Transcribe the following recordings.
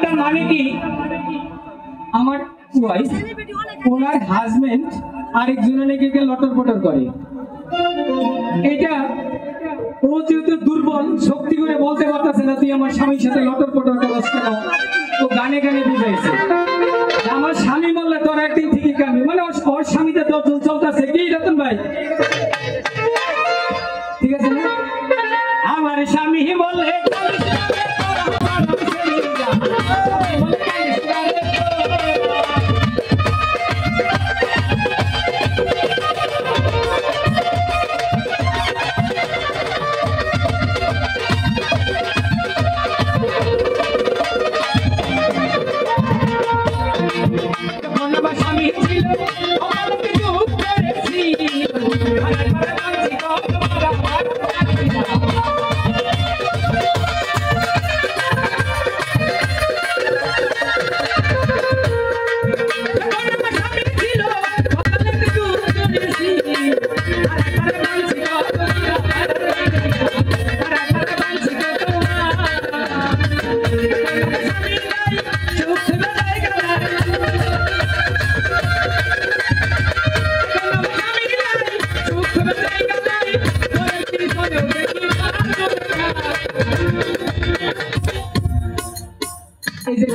গানটার মানে কি, আমার ওয়াইফ ওনার হাজবেন্ড আরেকজনের লটর পটর করে, এটা ও যেহেতু দুর্বল শক্তি করে বলতে পারতেছে না তুই আমার স্বামীর সাথে লটর পটর করছ কেন, ও গানে গানে বুঝাইছে আমার স্বামী বললে তোর একদিন ঠিকই কামবি, মানে ওর স্বামীতে দর্শন চলতেছে কি রতন ভাই, ঠিক আছে না? আমার স্বামী বললে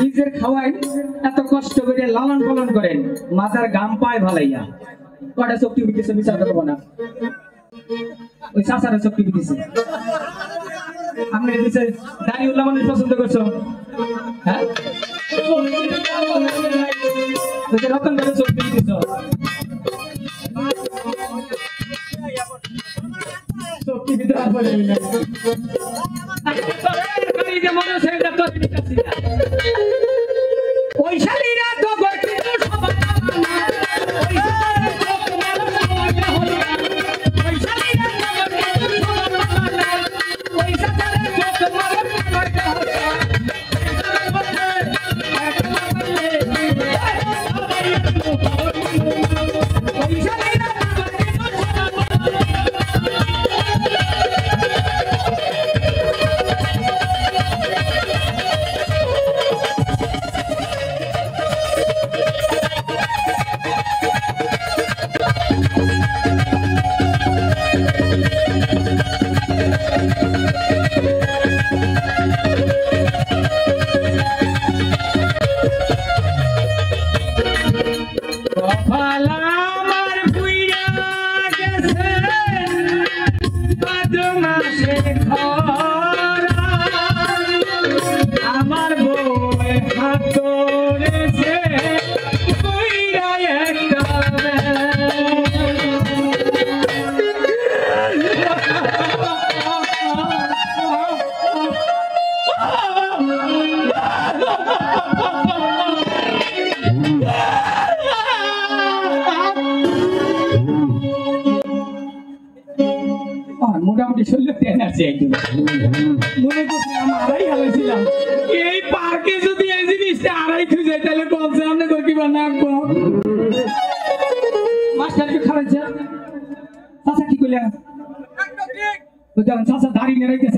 নিজের খাওয়াই এত কষ্ট করে লালন পালন করেন, মাথার গাম পায় ভালাইয়া কটা শক্তি বিতেছে বিচার করবো না, ওই চাচারা শক্তি বিতেছে। আপনি দিচ্ছে দাঁড়িয়ে উল্লাহ মানুষ পছন্দ করছো, হ্যাঁ রতন করে শক্তি বিতেছ, শক্তি দিতে পারবো মনে হচ্ছে ওই শালীরা তো মোটামুটি 16 এনার্জি একদম মনে করছি আমি আড়াই হালাইছিলাম, এই পার্কে যদি এই জিনিসটা আড়াই খুঁজে তাহলে বলছে আপনি কি বানাবো মাস্টারকে খাওয়াইছে চাচা কি কইলেন, চাচা দাঁড়িয়ে নেড়াইতেছে